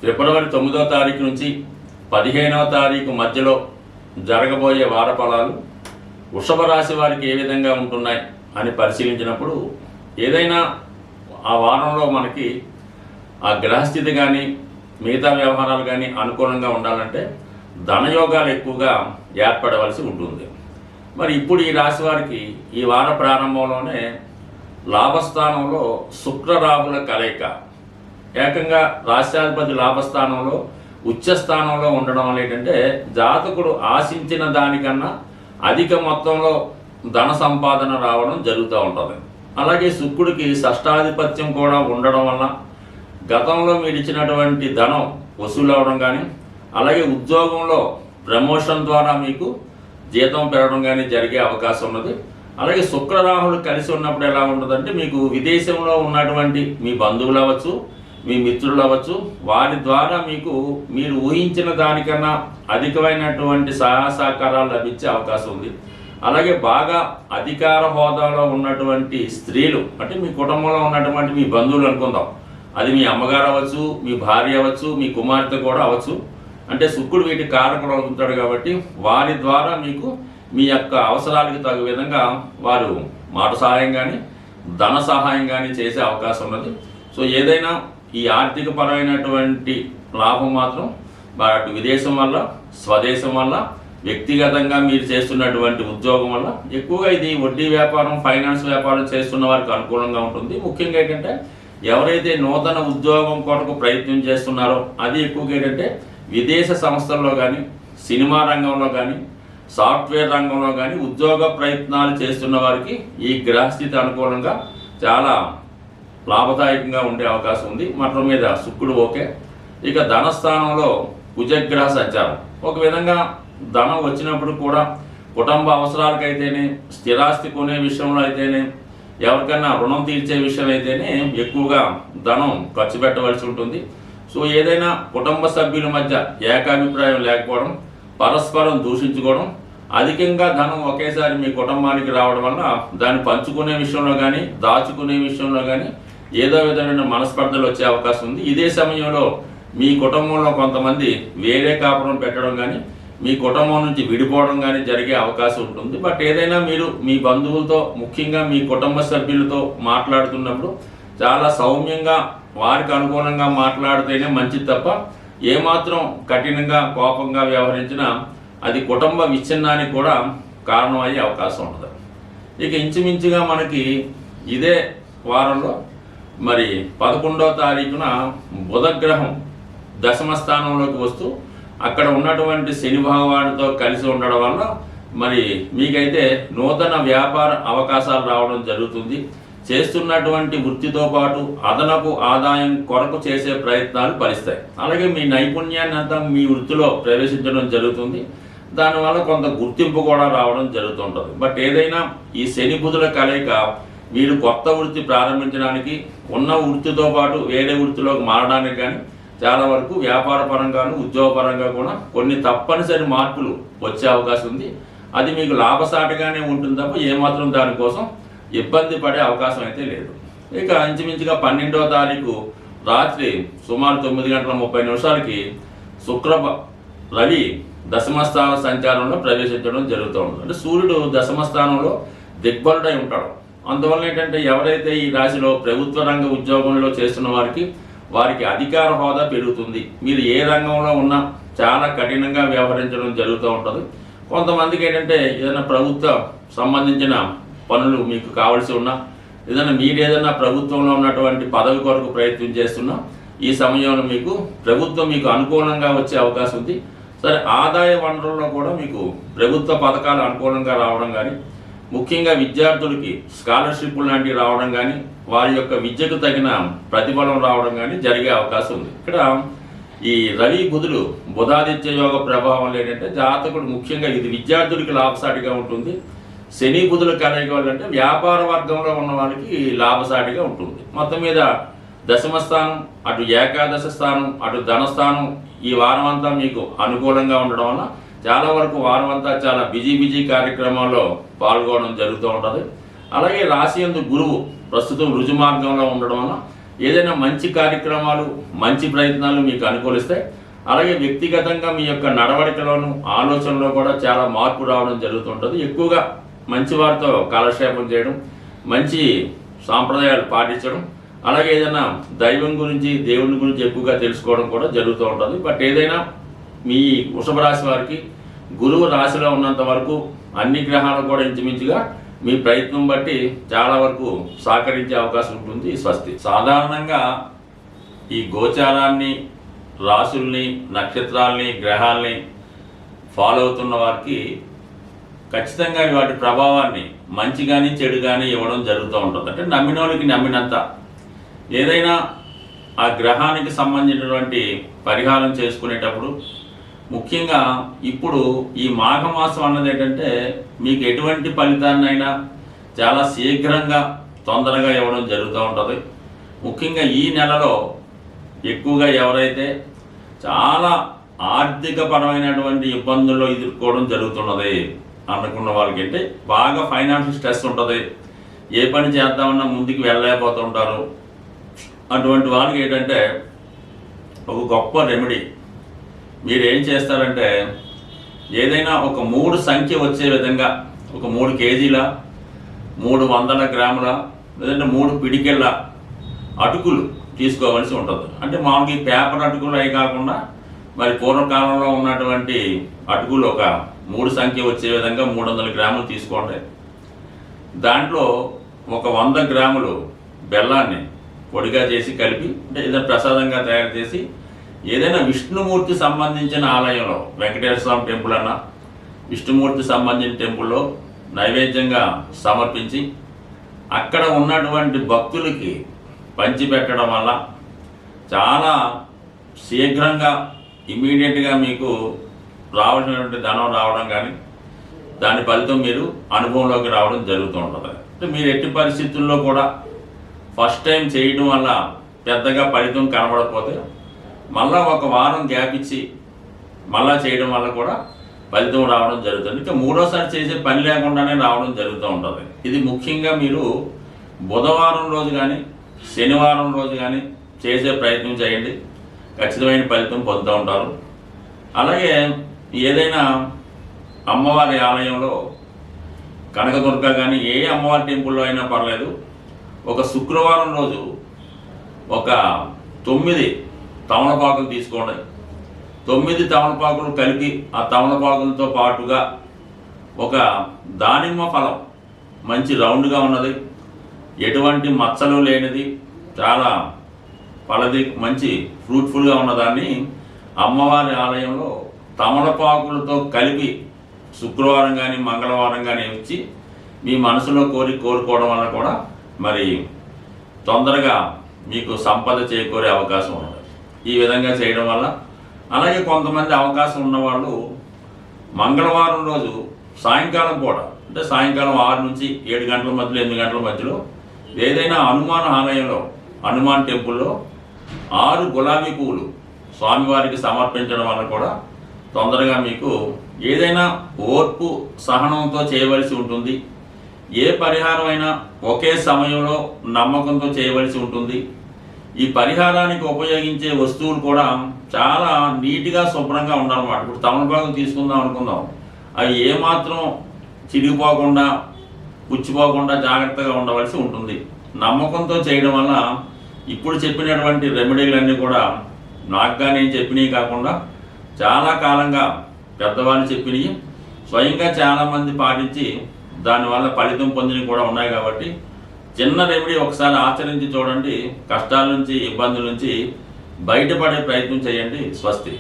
ఫిబ్రవరి 9వ తారీఖు నుంచి 15వ తారీఖు మధ్యలో జరగబోయే వార ఫలాలు వృషభ రాశి వారికి ఏ విధంగా ఉంటున్నాయి అని పరిశీలించినప్పుడు ఏదైనా ఆ వారంలో మనకి ఆ గ్రహస్థితి కానీ మిగతా వ్యవహారాలు కానీ అనుకూలంగా ఉండాలంటే ధనయోగాలు ఎక్కువగా ఏర్పడవలసి ఉంటుంది. మరి ఇప్పుడు ఈ రాశి వారికి ఈ వార ప్రారంభంలోనే లాభస్థానంలో శుక్ర రాహుల కలయిక, ఏకంగా రాష్ట్రాధిపతి లాభస్థానంలో ఉచ్చస్థానంలో ఉండడం వల్ల ఏంటంటే జాతకుడు ఆశించిన దానికన్నా అధిక మొత్తంలో ధన సంపాదన రావడం జరుగుతూ ఉంటుంది. అలాగే శుక్రుడికి షష్టాధిపత్యం కూడా ఉండడం వల్ల గతంలో మీరు ఇచ్చినటువంటి ధనం వసూలు అవడం కానీ, అలాగే ఉద్యోగంలో ప్రమోషన్ ద్వారా మీకు జీతం పెరగడం కానీ జరిగే అవకాశం ఉన్నది. అలాగే శుక్రరాహులు కలిసి ఉన్నప్పుడు ఎలా ఉంటుందంటే మీకు విదేశంలో ఉన్నటువంటి మీ బంధువులు అవ్వచ్చు, మీ మిత్రులు అవ్వచ్చు, వారి ద్వారా మీరు ఊహించిన దానికన్నా అధికమైనటువంటి సహాయ సహకారాలు లభించే అవకాశం ఉంది. అలాగే బాగా అధికార హోదాలో ఉన్నటువంటి స్త్రీలు, అంటే మీ కుటుంబంలో ఉన్నటువంటి మీ బంధువులు అనుకుందాం, అది మీ అమ్మగారు అవ్వచ్చు, మీ భార్య అవ్వచ్చు, మీ కుమార్తె కూడా అవ్వచ్చు. అంటే శుక్రుడు వీటి కారకులు అవుతుంటాడు కాబట్టి వారి ద్వారా మీకు మీ యొక్క అవసరాలకు తగు విధంగా వారు మాట సహాయం కానీ ధన సహాయం కానీ చేసే అవకాశం ఉన్నది. సో ఏదైనా ఈ ఆర్థిక పరమైనటువంటి లాభం మాత్రం అటు విదేశం వల్ల, స్వదేశం వల్ల, వ్యక్తిగతంగా మీరు చేస్తున్నటువంటి ఉద్యోగం వల్ల ఎక్కువగా ఇది వడ్డీ వ్యాపారం, ఫైనాన్స్ వ్యాపారం చేస్తున్న వారికి అనుకూలంగా ఉంటుంది. ముఖ్యంగా ఏంటంటే ఎవరైతే నూతన ఉద్యోగం కొరకు ప్రయత్నం చేస్తున్నారో అది ఎక్కువగా ఏంటంటే విదేశ సంస్థల్లో కానీ, సినిమా రంగంలో కానీ, సాఫ్ట్వేర్ రంగంలో కానీ ఉద్యోగ ప్రయత్నాలు చేస్తున్న వారికి ఈ గ్రహస్థితి అనుకూలంగా చాలా లాభదాయకంగా ఉండే అవకాశం ఉంది. మొత్తం మీద శుక్రుడు ఓకే. ఇక ధనస్థానంలో కుజగ్రహ సంచారం ఒక విధంగా ధనం వచ్చినప్పుడు కూడా కుటుంబ అవసరాలకైతేనే, స్థిరాస్తి కొనే విషయంలో అయితేనే, ఎవరికైనా రుణం తీర్చే విషయం అయితేనే ఎక్కువగా ధనం ఖర్చు పెట్టవలసి ఉంటుంది. సో ఏదైనా కుటుంబ సభ్యుల మధ్య ఏకాభిప్రాయం లేకపోవడం, పరస్పరం దూషించుకోవడం, అధికంగా ధనం ఒకేసారి మీ కుటుంబానికి రావడం వల్ల దాన్ని పంచుకునే విషయంలో కానీ, దాచుకునే విషయంలో కానీ ఏదో విధమైన మనస్పర్ధలు వచ్చే అవకాశం ఉంది. ఇదే సమయంలో మీ కుటుంబంలో కొంతమంది వేరే కాపురం పెట్టడం కానీ, మీ కుటుంబం నుంచి విడిపోవడం కానీ జరిగే అవకాశం ఉంటుంది. బట్ ఏదైనా మీరు మీ బంధువులతో, ముఖ్యంగా మీ కుటుంబ సభ్యులతో మాట్లాడుతున్నప్పుడు చాలా సౌమ్యంగా వారికి అనుకూలంగా మాట్లాడితేనే మంచిది తప్ప ఏమాత్రం కఠినంగా, కోపంగా వ్యవహరించినా అది కుటుంబ విచ్ఛిన్నానికి కూడా కారణం అయ్యే అవకాశం ఉంటుంది. ఇక ఇంచుమించుగా మనకి ఇదే వారంలో మరి 11వ తారీఖున బుధగ్రహం దశమ స్థానంలోకి వస్తూ అక్కడ ఉన్నటువంటి శని భగవానుడితో కలిసి ఉండడం వల్ల మరి మీకైతే నూతన వ్యాపార అవకాశాలు రావడం జరుగుతుంది. చేస్తున్నటువంటి వృత్తితో పాటు అదనపు ఆదాయం కొరకు చేసే ప్రయత్నాలు ఫలిస్తాయి. అలాగే మీ నైపుణ్యాన్ని అంతా మీ వృత్తిలో ప్రవేశించడం జరుగుతుంది. దానివల్ల కొంత గుర్తింపు కూడా రావడం జరుగుతుంటుంది. బట్ ఏదైనా ఈ శని బుధుల కలయిక మీరు కొత్త వృత్తి ప్రారంభించడానికి, ఉన్న వృత్తితో పాటు వేరే వృత్తిలోకి మారడానికి కానీ చాలా వరకు వ్యాపార పరంగాను, ఉద్యోగ పరంగా కూడా కొన్ని తప్పనిసరి మార్పులు వచ్చే అవకాశం ఉంది. అది మీకు లాభసాటిగానే ఉంటుంది తప్ప ఏమాత్రం దానికోసం ఇబ్బంది పడే అవకాశం అయితే లేదు. ఇక ఇంచుమించుగా 12వ తారీఖు రాత్రి సుమారు 9:30 రవి దశమస్థాన సంచారంలో ప్రవేశించడం జరుగుతూ ఉంటుంది. అంటే సూర్యుడు దశమస్థానంలో దిగ్బలుడై ఉంటాడు. అందువల్ల ఏంటంటే ఎవరైతే ఈ రాశిలో ప్రభుత్వ రంగ ఉద్యోగంలో చేస్తున్న వారికి అధికార హోదా పెరుగుతుంది. మీరు ఏ రంగంలో ఉన్నా చాలా కఠినంగా వ్యవహరించడం జరుగుతూ ఉంటుంది. కొంతమందికి ఏంటంటే ఏదైనా ప్రభుత్వ సంబంధించిన పనులు మీకు కావాల్సి ఉన్నా, ఏదైనా ప్రభుత్వంలో ఉన్నటువంటి పదవి కొరకు ప్రయత్నం చేస్తున్నా ఈ సమయంలో ప్రభుత్వం మీకు అనుకూలంగా వచ్చే అవకాశం ఉంది. సరే, ఆదాయ వనరుల్లో కూడా మీకు ప్రభుత్వ పథకాలు అనుకూలంగా రావడం కానీ, ముఖ్యంగా విద్యార్థులకి స్కాలర్షిప్ లాంటివి రావడం కానీ, వారి యొక్క విద్యకు తగిన ప్రతిఫలం రావడం కానీ జరిగే అవకాశం ఉంది. ఇక్కడ ఈ రవి బుధులు బుధాదిత్య యోగ ప్రభావం ఏంటంటే జాతకుడు ముఖ్యంగా ఇది విద్యార్థులకి లాభసాటిగా ఉంటుంది. శని బుధుల కలయిక వల్ల అంటే వ్యాపార వర్గంలో ఉన్న వారికి లాభసాటిగా ఉంటుంది. మొత్తం మీద దశమ స్థానం, అటు ఏకాదశ స్థానం, అటు ధనస్థానం ఈ వారం అంతా మీకు అనుకూలంగా ఉండడం వల్ల చాలా వరకు వారం అంతా చాలా బిజీ కార్యక్రమాల్లో పాల్గొనడం జరుగుతూ ఉంటుంది. అలాగే రాశి యందు గురువు ప్రస్తుతం రుజు మార్గంలో ఉండడం వల్ల ఏదైనా మంచి కార్యక్రమాలు మంచి ప్రయత్నాలు మీకు అనుకూలిస్తాయి. అలాగే వ్యక్తిగతంగా మీ యొక్క నడవడికలోను ఆలోచనలో కూడా చాలా మార్పు రావడం జరుగుతుంటుంది. ఎక్కువగా మంచి వారితో కాలక్షేపం చేయడం, మంచి సాంప్రదాయాలు పాటించడం, అలాగే ఏదైనా దైవం గురించి దేవుని గురించి ఎక్కువగా తెలుసుకోవడం కూడా జరుగుతూ ఉంటుంది. బట్ ఏదైనా మీ వృషభ రాశి వారికి గురువు రాశిలో ఉన్నంత వరకు అన్ని గ్రహాలు కూడా ఇంచుమించుగా మీ ప్రయత్నం బట్టి చాలా వరకు సహకరించే అవకాశం ఉంటుంది. స్వస్తి. సాధారణంగా ఈ గోచారాన్ని, రాశుల్ని, నక్షత్రాల్ని, గ్రహాల్ని ఫాలో అవుతున్న వారికి ఖచ్చితంగా వాటి ప్రభావాన్ని మంచి కానీ చెడు కానీ ఇవ్వడం జరుగుతూ ఉంటుంది. అంటే నమ్మిన వాళ్ళకి నమ్మినంత. ఏదైనా ఆ గ్రహానికి సంబంధించినటువంటి పరిహారం చేసుకునేటప్పుడు ముఖ్యంగా ఇప్పుడు ఈ మాఘమాసం అన్నది ఏంటంటే మీకు ఎటువంటి ఫలితాన్నైనా చాలా శీఘ్రంగా తొందరగా ఇవ్వడం జరుగుతూ ఉంటుంది. ముఖ్యంగా ఈ నెలలో ఎక్కువగా ఎవరైతే చాలా ఆర్థిక పరమైనటువంటి ఇబ్బందుల్లో ఎదుర్కోవడం జరుగుతున్నది అనుకున్న వాళ్ళకి అంటే బాగా ఫైనాన్షియల్ స్ట్రెస్ ఉంటుంది, ఏ పని చేద్దామన్నా ముందుకు వెళ్ళలేకపోతుంటారు. అటువంటి వాళ్ళకి ఏంటంటే ఒక గొప్ప రెమెడీ మీరు ఏం చేస్తారంటే ఏదైనా ఒక 3 సంఖ్య వచ్చే విధంగా ఒక 3 కేజీల 300 గ్రాముల లేదంటే 3 పిడికెళ్ళ అటుకులు తీసుకోవాల్సి ఉంటుంది. అంటే మామూలుగా ఈ పేపర్ అటుకులు అవి కాకుండా మరి పూర్వకాలంలో ఉన్నటువంటి అటుకులు ఒక 3 సంఖ్య వచ్చే విధంగా 300 గ్రాములు తీసుకోండి. దాంట్లో ఒక 100 గ్రాములు బెల్లాన్ని పొడిగా చేసి కలిపి అంటే ఏదైనా ప్రసాదంగా తయారు చేసి ఏదైనా విష్ణుమూర్తి సంబంధించిన ఆలయంలో వెంకటేశ్వర స్వామి టెంపుల్ అన్నా విష్ణుమూర్తి సంబంధించిన టెంపుల్లో నైవేద్యంగా సమర్పించి అక్కడ ఉన్నటువంటి భక్తులకి పంచిపెట్టడం వల్ల చాలా శీఘ్రంగా ఇమీడియట్గా మీకు రావాల్సినటువంటి ధనం రావడం కానీ దాని ఫలితం మీరు అనుభవంలోకి రావడం జరుగుతూ ఉంటుంది. అంటే మీరు ఎట్టి పరిస్థితుల్లో కూడా ఫస్ట్ టైం చేయడం వల్ల పెద్దగా ఫలితం కనబడకపోతే మళ్ళీ ఒక వారం గ్యాప్ ఇచ్చి మళ్ళీ చేయడం వల్ల కూడా ఫలితం రావడం జరుగుతుంది. ఇంకా మూడోసారి చేసే పని లేకుండానే రావడం జరుగుతూ ఉంటుంది. ఇది ముఖ్యంగా మీరు బుధవారం రోజు కానీ శనివారం రోజు కానీ చేసే ప్రయత్నం చేయండి, ఖచ్చితమైన ఫలితం పొందుతూ ఉంటారు. అలాగే ఏదైనా అమ్మవారి ఆలయంలో కనకదుర్గ కానీ ఏ అమ్మవారి టెంపుల్లో అయినా పర్లేదు, ఒక శుక్రవారం రోజు ఒక 9 తమలపాకులు తీసుకోండి. 9 తమలపాకులు కలిపి ఆ తమలపాకులతో పాటుగా ఒక దానిమ్మ ఫలం మంచి రౌండ్గా ఉన్నది, ఎటువంటి మచ్చలు లేనిది, చాలా ఫలది మంచి ఫ్రూట్ఫుల్గా ఉన్నదాన్ని అమ్మవారి ఆలయంలో తమలపాకులతో కలిపి శుక్రవారం కానీ మంగళవారం కానీ ఇచ్చి మీ మనసులో కోరుకోవడం వల్ల కూడా మరి తొందరగా మీకు సంపద చేకూరే అవకాశం ఉన్నది. ఈ విధంగా చేయడం వల్ల అలాగే కొంతమంది అవకాశం ఉన్నవాళ్ళు మంగళవారం రోజు సాయంకాలం పూట అంటే సాయంకాలం 6 నుంచి 7 గంటల మధ్యలో 8 గంటల మధ్యలో ఏదైనా హనుమాన్ ఆలయంలో హనుమాన్ టెంపుల్లో 6 గులాబీ పువ్వులు స్వామివారికి సమర్పించడం వల్ల కూడా తొందరగా మీకు ఏదైనా ఓర్పు సహనంతో చేయవలసి ఉంటుంది. ఏ పరిహారం అయినా ఒకే సమయంలో నమ్మకంతో చేయవలసి ఉంటుంది. ఈ పరిహారానికి ఉపయోగించే వస్తువులు కూడా చాలా నీట్గా శుభ్రంగా ఉండాలన్నమాట. ఇప్పుడు తమలపాకులు తీసుకుందాం అనుకుందాం, అవి ఏమాత్రం చిరిగిపోకుండా పుచ్చిపోకుండా జాగ్రత్తగా ఉండవలసి ఉంటుంది. నమ్మకంతో చేయడం వల్ల ఇప్పుడు చెప్పినటువంటి రెమెడీలన్నీ కూడా నాకుగా నేను చెప్పినవి కాకుండా చాలా కాలంగా పెద్దవాళ్ళు చెప్పినవి స్వయంగా చాలామంది పాటించి దానివల్ల ఫలితం పొందినవి కూడా ఉన్నాయి. కాబట్టి చిన్న రెమెడీ ఒకసారి ఆచరించి చూడండి, కష్టాల నుంచి ఇబ్బందుల నుంచి బయటపడే ప్రయత్నం చేయండి. స్వస్తి.